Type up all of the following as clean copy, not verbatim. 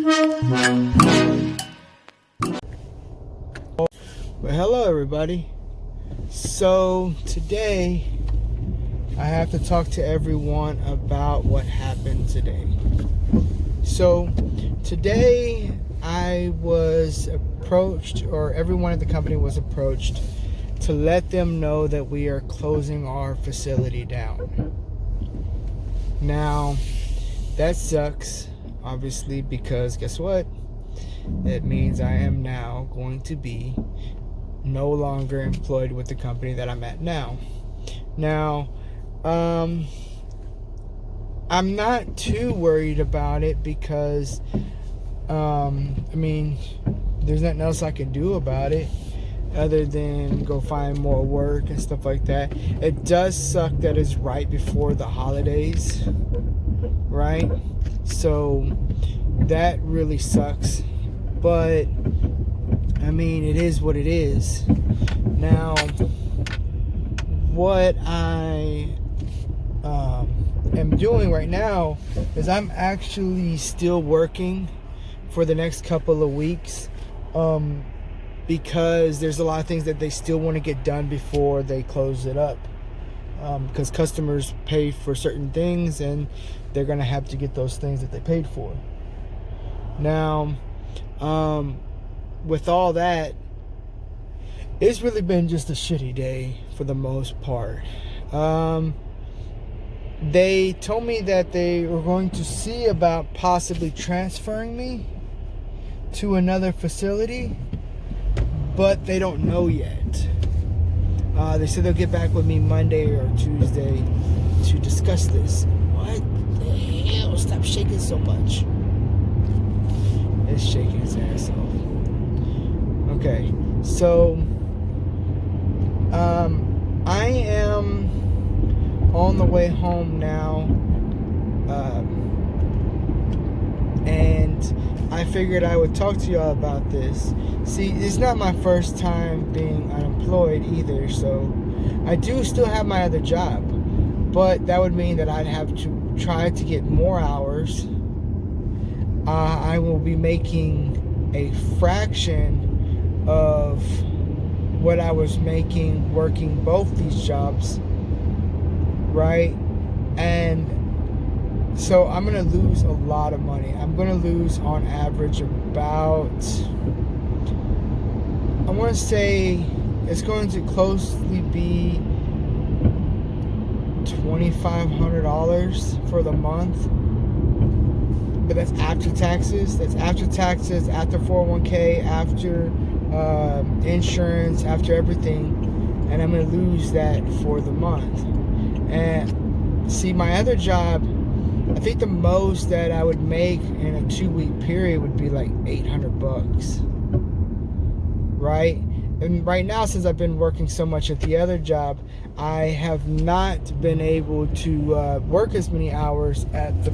Well, hello everybody. So today I have to talk to everyone about what happened today. So today I was approached, or everyone at the company was approached, to let them know that we are closing our facility down. Now that sucks, obviously, because guess what? It means I am now going to be no longer employed with the company that I'm at now. Now, I'm not too worried about it because, there's nothing else I can do about it other than go find more work and stuff like that. It does suck that it's right before the holidays, right? So that really sucks. But it is what it is. Now, what I am doing right now is I'm actually still working for the next couple of weeks because there's a lot of things that they still want to get done before they close it up, because customers pay for certain things and they're going to have to get those things that they paid for. Now, with all that, it's really been just a shitty day for the most part. They told me that they were going to see about possibly transferring me to another facility, but they don't know yet. They said they'll get back with me Monday or Tuesday to discuss this. What the hell? Stop shaking so much. It's shaking its ass off. Okay, so I am on the way home now, and I figured I would talk to y'all about this. See, it's not my first time being unemployed either, so I do still have my other job, but that would mean that I'd have to try to get more hours. I will be making a fraction of what I was making working both these jobs, right? And so I'm gonna lose a lot of money. I'm gonna lose on average about, I want to say it's going to closely be $2,500 for the month. But that's after taxes. That's after taxes, after 401k, after insurance, after everything. And I'm going to lose that for the month. And see, my other job, I think the most that I would make in a 2-week period would be like $800, right? And right now, since I've been working so much at the other job, I have not been able to work as many hours at the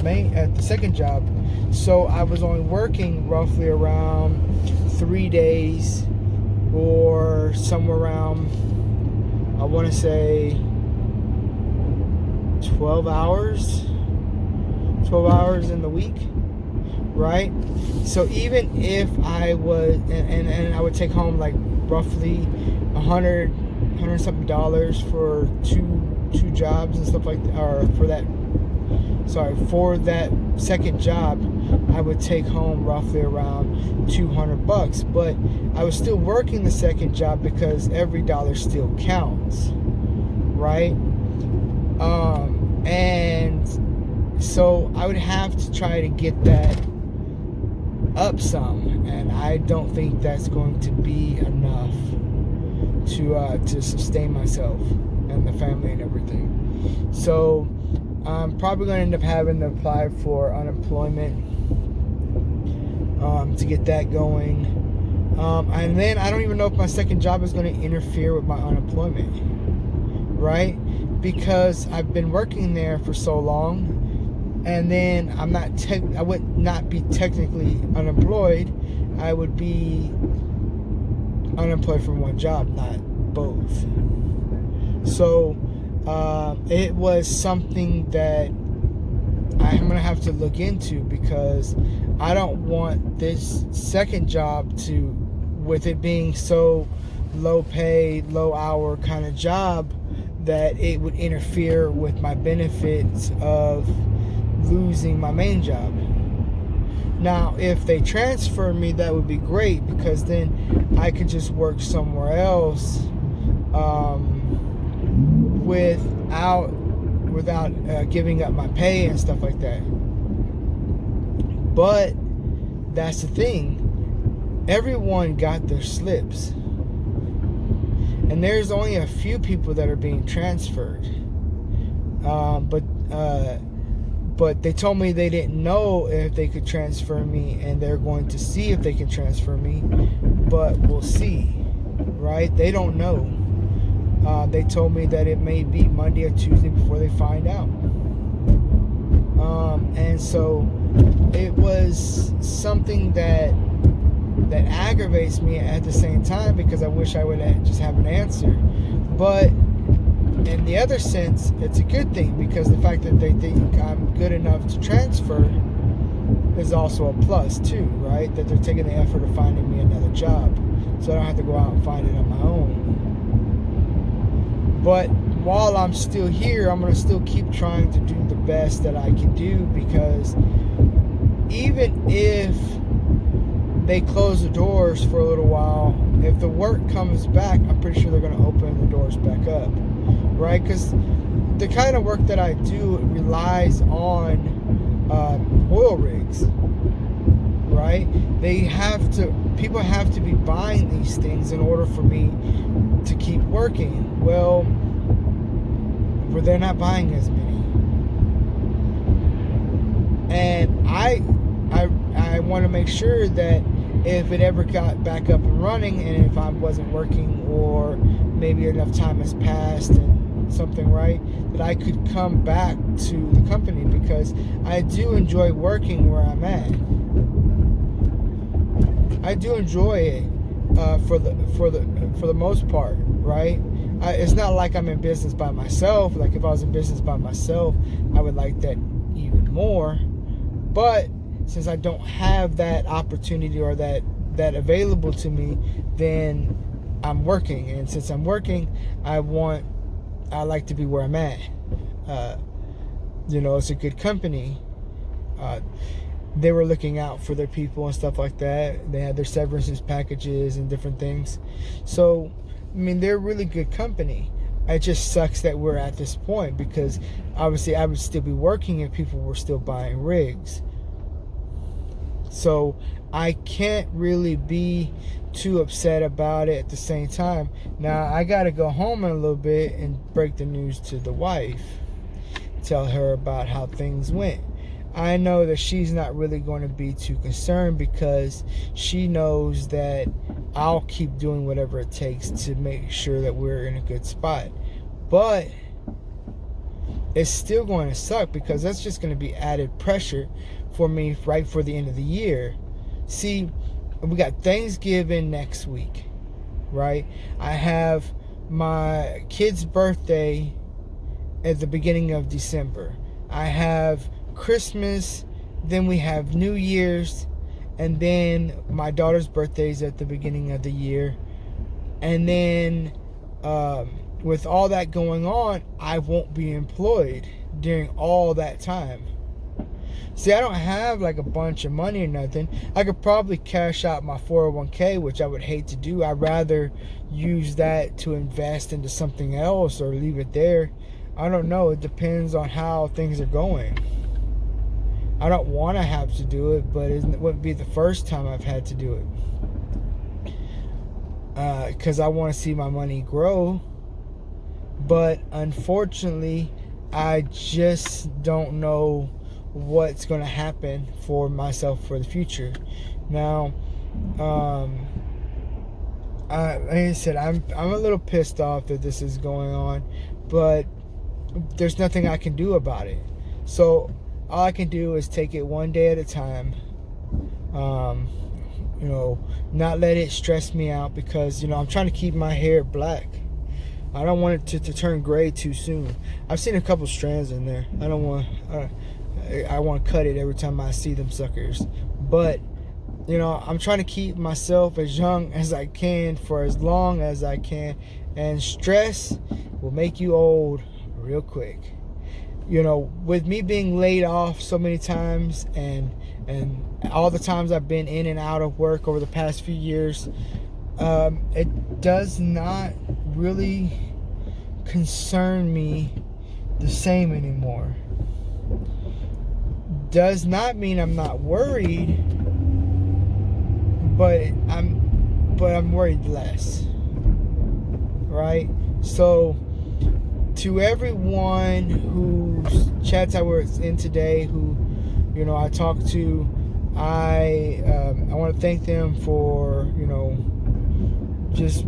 second job. So I was only working roughly around 3 days, or somewhere around, I want to say 12 hours in the week, right? So even if I was, and I would take home like roughly $100 something for two jobs and stuff like that, or for that second job, I would take home roughly around $200. But I was still working the second job because every dollar still counts, right? And so I would have to try to get that up some, and I don't think that's going to be enough to sustain myself and the family and everything. So I'm probably going to end up having to apply for unemployment to get that going. And then I don't even know if my second job is going to interfere with my unemployment, right? Because I've been working there for so long, and then I would not be technically unemployed. I would be unemployed from one job, not both. So it was something that I'm gonna have to look into, because I don't want this second job to, with it being so low pay, low hour kind of job, that it would interfere with my benefits of losing my main job. Now, if they transfer me, that would be great, because then I could just work somewhere else without giving up my pay and stuff like that. But that's the thing. Everyone got their slips. And there's only a few people that are being transferred. But they told me they didn't know if they could transfer me, and they're going to see if they can transfer me. But we'll see, right? They don't know. They told me that it may be Monday or Tuesday before they find out. And so it was something that aggravates me at the same time, because I wish I would just have an answer. But in the other sense, it's a good thing, because the fact that they think I'm good enough to transfer is also a plus too, right? That they're taking the effort of finding me another job, so I don't have to go out and find it on my own. But while I'm still here, I'm going to still keep trying to do the best that I can do, because even if they close the doors for a little while, if the work comes back, I'm pretty sure they're going to open the doors back up, right? Because the kind of work that I do relies on oil rigs, right? People have to be buying these things in order for me to keep working. Well, they're not buying as many, and I want to make sure that if it ever got back up and running, and if I wasn't working, or maybe enough time has passed and something, right, that I could come back to the company, because I do enjoy working where I'm at. I do enjoy it for the most part, right? It's not like I'm in business by myself. Like, if I was in business by myself, I would like that even more. But since I don't have that opportunity, or that available to me, then I'm working. And since I'm working, I like to be where I'm at. It's a good company. They were looking out for their people and stuff like that. They had their severances packages and different things. So, I mean, they're a really good company. It just sucks that we're at this point, because obviously I would still be working if people were still buying rigs. So I can't really be too upset about it at the same time. Now, I got to go home in a little bit and break the news to the wife. Tell her about how things went. I know that she's not really going to be too concerned, because she knows that I'll keep doing whatever it takes to make sure that we're in a good spot. But it's still going to suck, because that's just going to be added pressure for me right for the end of the year. See, we got Thanksgiving next week, right? I have my kid's birthday at the beginning of December. I have Christmas, then we have New Year's, and then my daughter's birthday is at the beginning of the year. And then with all that going on, I won't be employed during all that time. See, I don't have like a bunch of money or nothing. I could probably cash out my 401k, which I would hate to do. I'd rather use that to invest into something else, or leave it there. I don't know. It depends on how things are going. I don't want to have to do it, but it wouldn't be the first time I've had to do it. Because I want to see my money grow. But unfortunately, I just don't know what's going to happen for myself for the future. Now, like I said, I'm a little pissed off that this is going on, but there's nothing I can do about it. So all I can do is take it one day at a time. Not let it stress me out, because I'm trying to keep my hair black. I don't want it to turn gray too soon. I've seen a couple strands in there. I don't want I want to cut it every time I see them suckers. But you know, I'm trying to keep myself as young as I can for as long as I can, and stress will make you old real quick. You know, with me being laid off so many times, and all the times I've been in and out of work over the past few years, it does not really concern me the same anymore. Does not mean I'm not worried, but I'm worried less, right? So to everyone whose chats I was in today, who, you know, I talked to, I want to thank them for, you know, just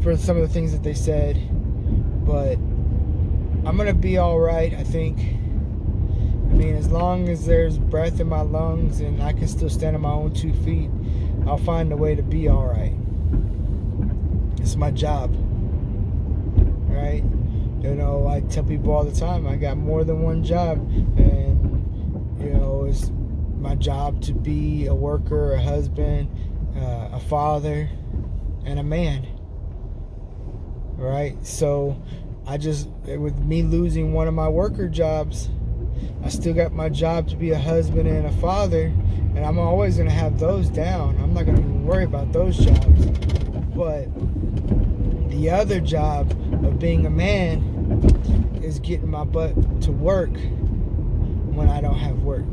for some of the things that they said. But I'm gonna be all right, I think. I mean, as long as there's breath in my lungs and I can still stand on my own 2 feet, I'll find a way to be all right. It's my job, right? You know, I tell people all the time, I got more than one job, and you know, it's my job to be a worker, a husband, a father, and a man, right? So with me losing one of my worker jobs, I still got my job to be a husband and a father, and I'm always going to have those down. I'm not going to even worry about those jobs. But the other job of being a man is getting my butt to work when I don't have work.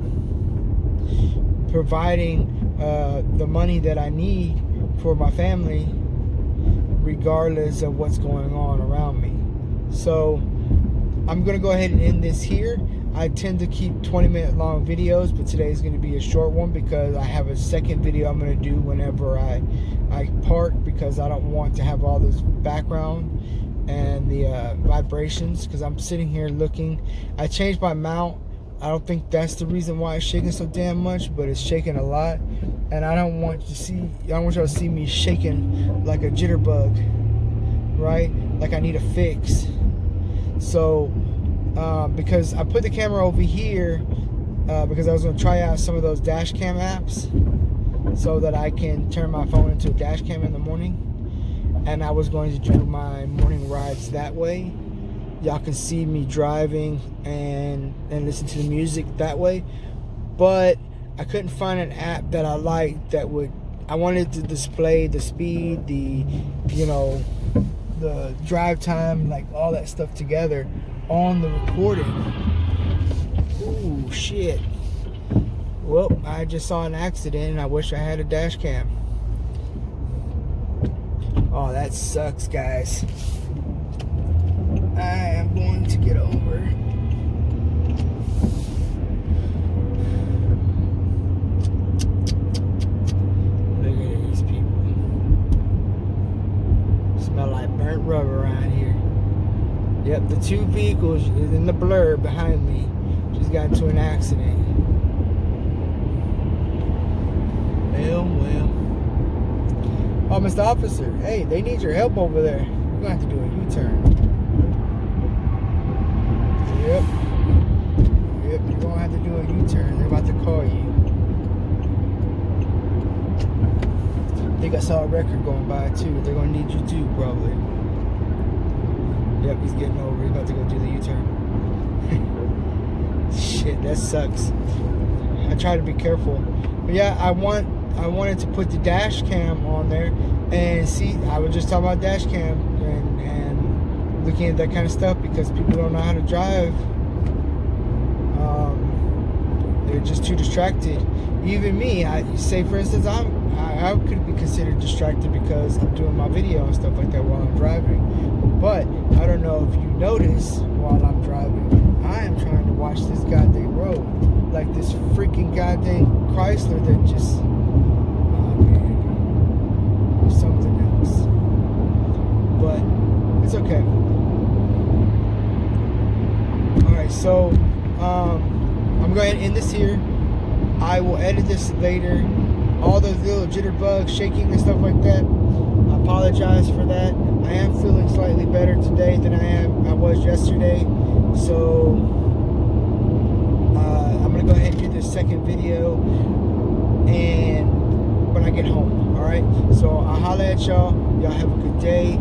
Providing the money that I need for my family, regardless of what's going on around me. So I'm going to go ahead and end this here. I tend to keep 20-minute long videos, but today is going to be a short one because I have a second video I'm going to do whenever I park, because I don't want to have all this background and the vibrations, because I'm sitting here looking. I changed my mount. I don't think that's the reason why it's shaking so damn much, but it's shaking a lot, and I don't want y'all to see me shaking like a jitterbug, right? Like I need a fix. So because I put the camera over here because I was going to try out some of those dash cam apps so that I can turn my phone into a dash cam in the morning, and I was going to do my morning rides that way. Y'all can see me driving and listen to the music that way. But I couldn't find an app that I liked that I wanted to display the speed, the drive time, like all that stuff together on the recording. Ooh, shit. Well, I just saw an accident and I wish I had a dash cam. Oh, that sucks, guys. I am going to get over. Look at these people. Smell like burnt rubber around here. Yep, the two vehicles is in the blur behind me just got into an accident. Well. Oh, Mr. Officer, hey, they need your help over there. We're gonna have to do a U-turn. Yep, you're gonna have to do a U-turn. They're about to call you. I think I saw a record going by too. They're gonna need you too, probably. Yep, he's getting over. He's about to go do the U-turn. Shit, that sucks. I try to be careful. But yeah, I wanted to put the dash cam on there and see. I was just talking about dash cam and looking at that kind of stuff because people don't know how to drive. They're just too distracted. Even me, say for instance, I could be considered distracted because I'm doing my video and stuff like that while I'm driving. But I don't know if you notice while I'm driving, I am trying to watch this goddamn road. Like this freaking goddamn Chrysler that just, oh man, there's something else. But it's okay. Alright, so I'm going to end this here. I will edit this later. All those little jitterbugs, shaking and stuff like that, I apologize for that. I am feeling slightly better today than I was yesterday. So I'm going to second video, and when I get home. All right. So I'll holler at y'all. Y'all have a good day.